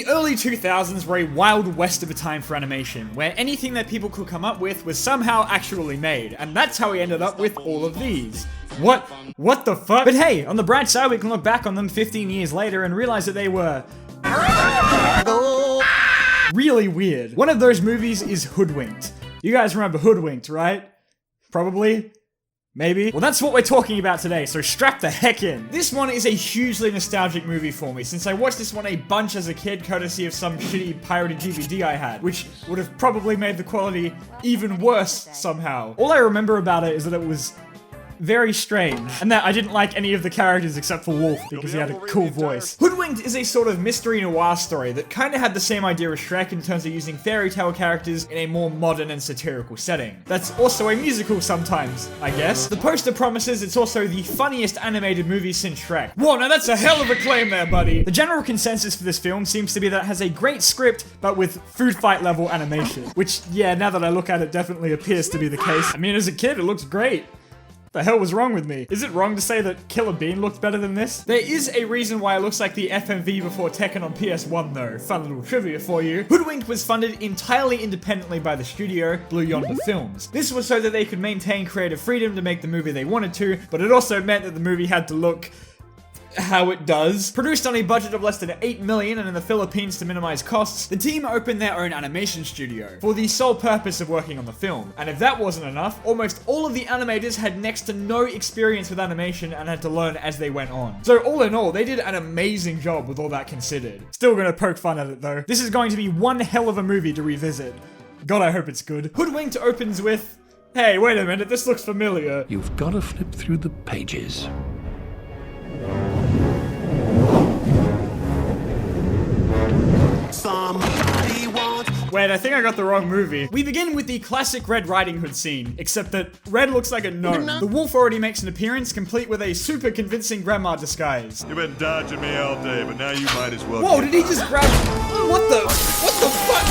early 2000s were a wild west of a time for animation, where anything that people could come up with was somehow actually made, and that's how we ended up with all of these. What the fuck? But hey, on the bright side, we can look back on them 15 years later and realize that they were really weird. One of those movies is Hoodwinked. You guys remember Hoodwinked, right? Probably? Maybe? Well, that's what we're talking about today, so strap the heck in. This one is a hugely nostalgic movie for me, since I watched this one a bunch as a kid, courtesy of some shitty pirated DVD I had, which would have probably made the quality even worse somehow. All I remember about it is that it was very strange, and that I didn't like any of the characters except for Wolf because he had a cool voice. Hoodwinked is a sort of mystery noir story that kind of had the same idea as Shrek in terms of using fairy tale characters in a more modern and satirical setting. That's also a musical sometimes, I guess. The poster promises it's also the funniest animated movie since Shrek. Whoa, now that's a hell of a claim there, buddy! The general consensus for this film seems to be that it has a great script, but with food fight level animation. Which, yeah, now that I look at it, definitely appears to be the case. I mean, as a kid, it looks great. The hell was wrong with me? Is it wrong to say that Killer Bean looked better than this? There is a reason why it looks like the FMV before Tekken on PS1 though. Fun little trivia for you. Hoodwinked was funded entirely independently by the studio, Blue Yonder Films. This was so that they could maintain creative freedom to make the movie they wanted to, but it also meant that the movie had to look how it does. Produced on a budget of less than 8 million and in the Philippines to minimize costs, the team opened their own animation studio for the sole purpose of working on the film. And if that wasn't enough, almost all of the animators had next to no experience with animation and had to learn as they went on. So all in all, they did an amazing job with all that considered. Still gonna poke fun at it though. This is going to be one hell of a movie to revisit. God, I hope it's good. Hoodwinked opens with, hey, wait a minute, this looks familiar. You've got to flip through the pages. Wait, I think I got the wrong movie. We begin with the classic Red Riding Hood scene, except that Red looks like a gnome. The wolf already makes an appearance, complete with a super convincing grandma disguise. You've been dodging me all day, but now you might as well. Whoa, did he just grab... What the fuck?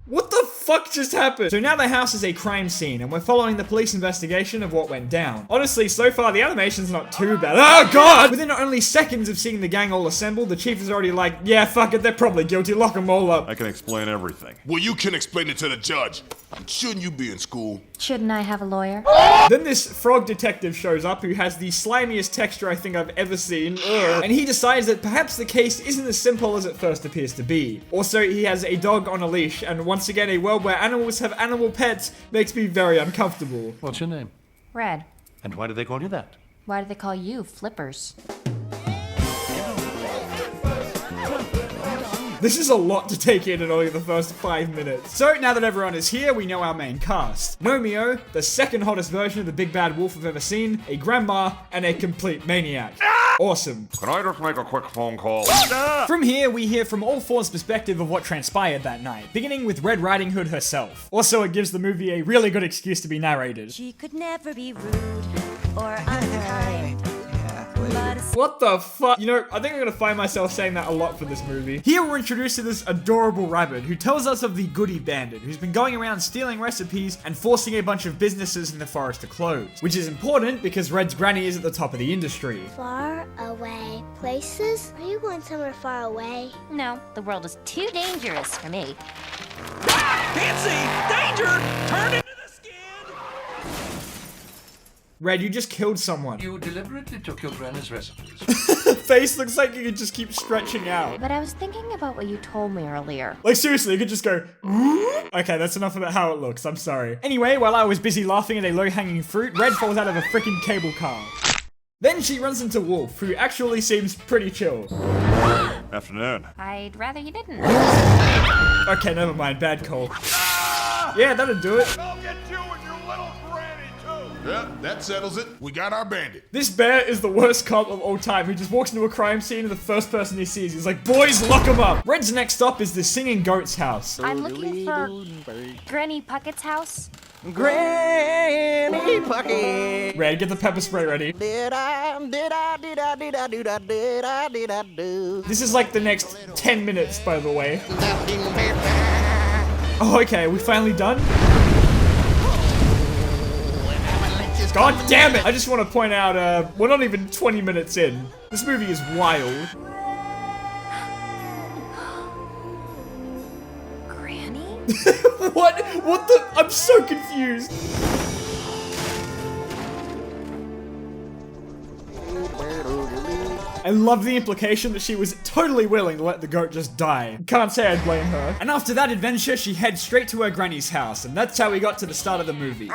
What the fuck just happened? So now the house is a crime scene, and we're following the police investigation of what went down. Honestly, so far, the animation's not too bad. Oh, God! Within only seconds of seeing the gang all assembled, the chief is already like, yeah, fuck it, they're probably guilty, lock them all up. I can explain everything. Well, you can explain it to the judge. Shouldn't you be in school? Shouldn't I have a lawyer? Then this frog detective shows up who has the slimiest texture I think I've ever seen. Ugh. And he decides that perhaps the case isn't as simple as it first appears to be. Also, he has a dog on a leash, and once again, a world where animals have animal pets makes me very uncomfortable. What's your name? Red. And why do they call you that? Why do they call you Flippers? This is a lot to take in only the first 5 minutes. So now that everyone is here, we know our main cast. Nomeo, the second hottest version of the big bad wolf I've ever seen, a grandma, and a complete maniac. Awesome. Can I just make a quick phone call? From here, we hear from all four's perspective of what transpired that night, beginning with Red Riding Hood herself. Also, it gives the movie a really good excuse to be narrated. She could never be rude or unkind. What the fuck? You know, I think I'm gonna find myself saying that a lot for this movie. Here we're introduced to this adorable rabbit who tells us of the Goody Bandit, who's been going around stealing recipes and forcing a bunch of businesses in the forest to close. Which is important because Red's granny is at the top of the industry. Far away places? Are you going somewhere far away? No, the world is too dangerous for me. Fancy! Danger! Turn into the skin! Red, you just killed someone. You deliberately took your granny's recipes. The face looks like you could just keep stretching out. But I was thinking about what you told me earlier. Like seriously, you could just go, okay, that's enough about how it looks, I'm sorry. Anyway, while I was busy laughing at a low-hanging fruit, Red falls out of a freaking cable car. Then she runs into Wolf, who actually seems pretty chill. Afternoon. I'd rather you didn't. Okay, never mind, bad call. Yeah, that'll do it. I'll get you and your little granny too. Yeah, that settles it. We got our bandit. This bear is the worst cop of all time. He just walks into a crime scene and the first person he sees, he's like, boys, lock him up. Red's next stop is the singing goat's house. I'm looking for Granny Puckett's house. Granny Puckett. Red, get the pepper spray ready. This is like the next 10 minutes, by the way. Oh, okay, we finally done? God damn it! I just want to point out, we're not even 20 minutes in. This movie is wild. What? What the? I'm so confused. I love the implication that she was totally willing to let the goat just die. Can't say I'd blame her. And after that adventure, she heads straight to her granny's house, and that's how we got to the start of the movie.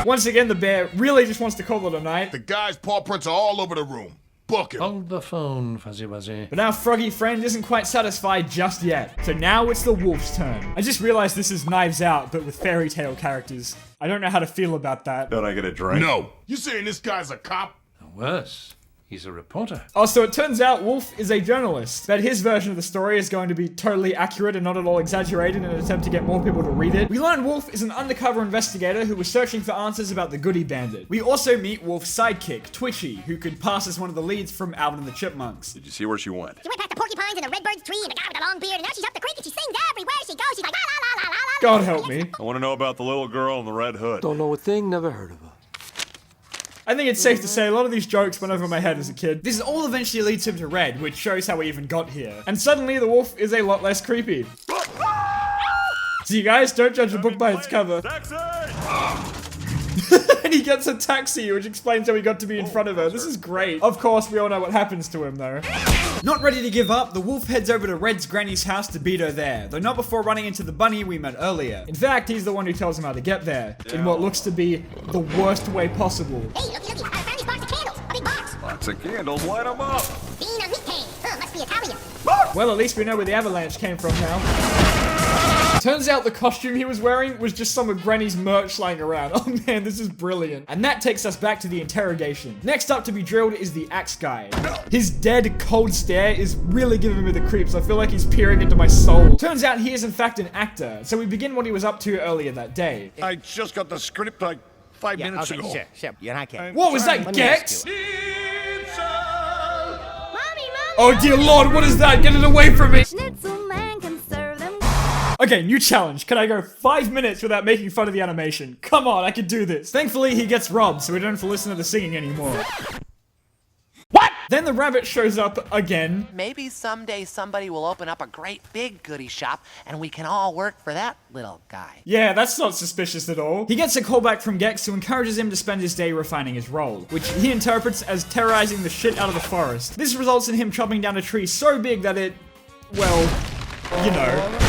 Once again, the bear really just wants to call it a night. The guy's paw prints are all over the room. Book him. Hold the phone, Fuzzy Wuzzy. But our froggy friend isn't quite satisfied just yet. So now it's the wolf's turn. I just realized this is Knives Out, but with fairy tale characters. I don't know how to feel about that. Don't I get a drink? No. You saying this guy's a cop? Worse, he's a reporter. Oh, so it turns out Wolf is a journalist. But his version of the story is going to be totally accurate and not at all exaggerated in an attempt to get more people to read it. We learn Wolf is an undercover investigator who was searching for answers about the Goody Bandit. We also meet Wolf's sidekick, Twitchy, who could pass as one of the leads from Alvin and the Chipmunks. Did you see where she went? She went past the porcupines and the redbird's tree and the guy with the long beard, and now she's up the creek and she sings everywhere she goes. She's like, la la la la la la. God help me. I want to know about the little girl in the red hood. Don't know a thing, never heard of her. I think it's safe to say a lot of these jokes went over my head as a kid. This all eventually leads him to Red, which shows how we even got here. And suddenly the wolf is a lot less creepy. So you guys, don't judge a book by its cover. Taxi! And he gets a taxi, which explains how he got to be in front of her. This is great. Of course, we all know what happens to him, though. Not ready to give up, the wolf heads over to Red's granny's house to beat her there, though not before running into the bunny we met earlier. In fact, he's the one who tells him how to get there, in what looks to be the worst way possible. Hey, looky, looky, I found this box of candles. A big box. Lots of candles, light them up! Bean on meat cane. Must be Italian. Well, at least we know where the avalanche came from now. Turns out the costume he was wearing was just some of Granny's merch lying around. Oh man, this is brilliant. And that takes us back to the interrogation. Next up to be drilled is the axe guy. His dead, cold stare is really giving me the creeps. I feel like he's peering into my soul. Turns out he is in fact an actor, so we begin what he was up to earlier that day. I just got the script like 5 minutes ago. Sure. You're not kidding. What was that, Gex? Mommy. Oh dear lord, what is that? Get it away from me! Schnitzel man can serve them. Okay, new challenge. Can I go 5 minutes without making fun of the animation? Come on, I can do this. Thankfully, he gets robbed, so we don't have to listen to the singing anymore. What? Then the rabbit shows up again. Maybe someday somebody will open up a great big goodie shop and we can all work for that little guy. Yeah, that's not suspicious at all. He gets a callback from Gex who encourages him to spend his day refining his role, which he interprets as terrorizing the shit out of the forest. This results in him chopping down a tree so big that it, well, you know.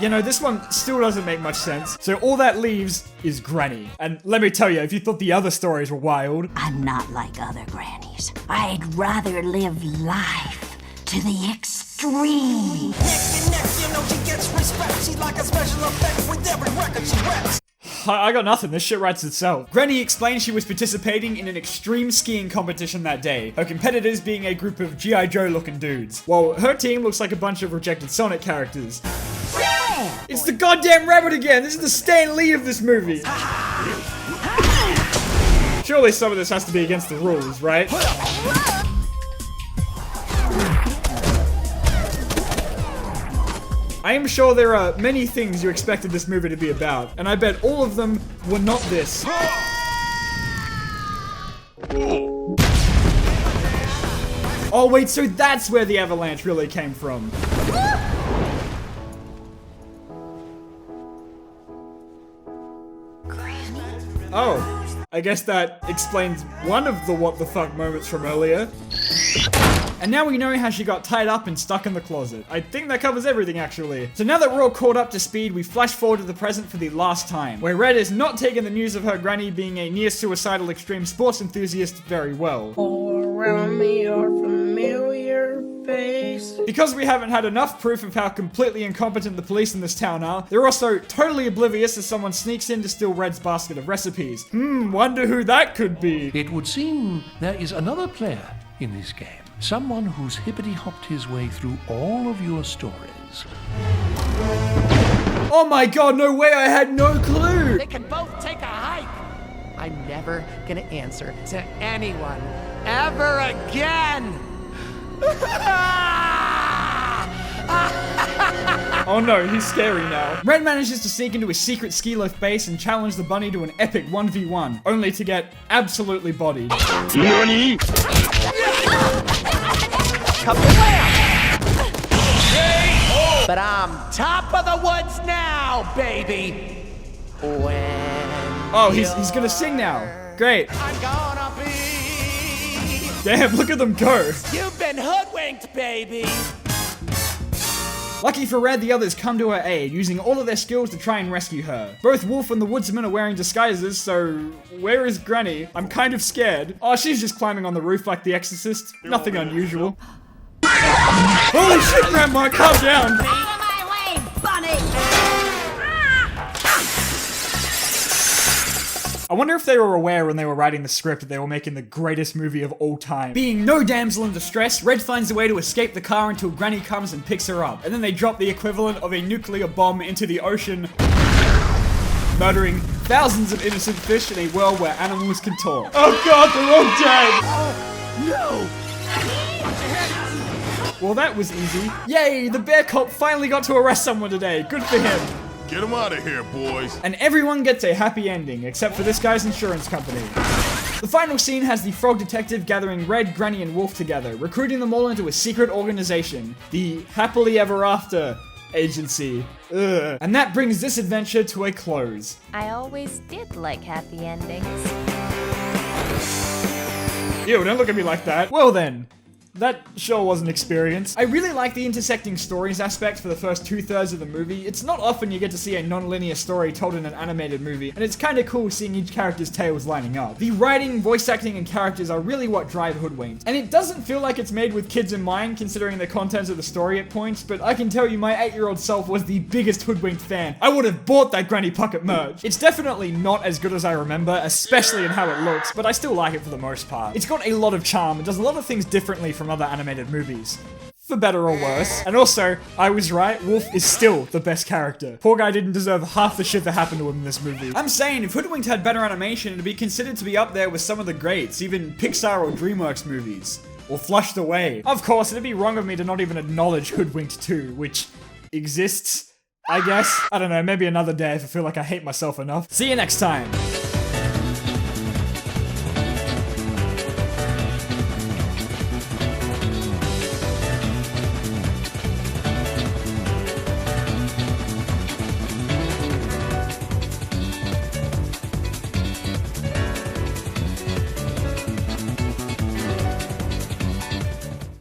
You know, this one still doesn't make much sense. So all that leaves is Granny. And let me tell you, if you thought the other stories were wild... I'm not like other grannies. I'd rather live life to the extreme. Next, you know she gets respect. She's like a special effect with every record she reps. I got nothing, this shit writes itself. Granny explained she was participating in an extreme skiing competition that day, her competitors being a group of G.I. Joe looking dudes, while her team looks like a bunch of rejected Sonic characters. It's the goddamn rabbit again! This is the Stan Lee of this movie! Surely some of this has to be against the rules, right? I am sure there are many things you expected this movie to be about, and I bet all of them were not this. Oh wait, so that's where the avalanche really came from. Oh, I guess that explains one of the what the fuck moments from earlier. And now we know how she got tied up and stuck in the closet. I think that covers everything, actually. So now that we're all caught up to speed, we flash forward to the present for the last time, where Red is not taking the news of her granny being a near-suicidal extreme sports enthusiast very well. Around me your familiar face. Because we haven't had enough proof of how completely incompetent the police in this town are, they're also totally oblivious as someone sneaks in to steal Red's basket of recipes. Wonder who that could be. It would seem there is another player in this game. Someone who's hippity-hopped his way through all of your stories. Oh my god, no way, I had no clue! They can both take a hike. I'm never gonna answer to anyone ever again. Oh no, he's scary now. Red manages to sneak into a secret ski lift base and challenge the bunny to an epic 1v1, only to get absolutely bodied. NANI?! But I'm top of the woods now, baby. Oh, he's gonna sing now. Great. I'm gonna be. Damn, look at them go. You've been hoodwinked, baby. Lucky for Red, the others come to her aid, using all of their skills to try and rescue her. Both Wolf and the Woodsman are wearing disguises, so where is Granny? I'm kind of scared. Oh, she's just climbing on the roof like the Exorcist. Nothing unusual. Holy shit, Grandma, calm down. Out of my way, bunny! I wonder if they were aware when they were writing the script that they were making the greatest movie of all time. Being no damsel in distress, Red finds a way to escape the car until Granny comes and picks her up. And then they drop the equivalent of a nuclear bomb into the ocean, murdering thousands of innocent fish in a world where animals can talk. Oh god, they're all dead! No. Well, that was easy. Yay, the bear cop finally got to arrest someone today. Good for him. Get him out of here, boys. And everyone gets a happy ending, except for this guy's insurance company. The final scene has the frog detective gathering Red, Granny, and Wolf together, recruiting them all into a secret organization, the Happily Ever After Agency. Ugh. And that brings this adventure to a close. I always did like happy endings. Ew, don't look at me like that. Well then. That sure was an experience. I really like the intersecting stories aspect for the first 2/3 of the movie. It's not often you get to see a non-linear story told in an animated movie, and it's kinda cool seeing each character's tales lining up. The writing, voice acting, and characters are really what drive Hoodwinked. And it doesn't feel like it's made with kids in mind, considering the contents of the story at points, but I can tell you my 8-year-old self was the biggest Hoodwinked fan. I would have bought that Granny Puckett merch. It's definitely not as good as I remember, especially in how it looks, but I still like it for the most part. It's got a lot of charm, it does a lot of things differently from other animated movies. For better or worse. And also, I was right, Wolf is still the best character. Poor guy didn't deserve half the shit that happened to him in this movie. I'm saying, if Hoodwinked had better animation, it'd be considered to be up there with some of the greats, even Pixar or DreamWorks movies. Or Flushed Away. Of course, it'd be wrong of me to not even acknowledge Hoodwinked 2, which exists, I guess. I don't know, maybe another day if I feel like I hate myself enough. See you next time.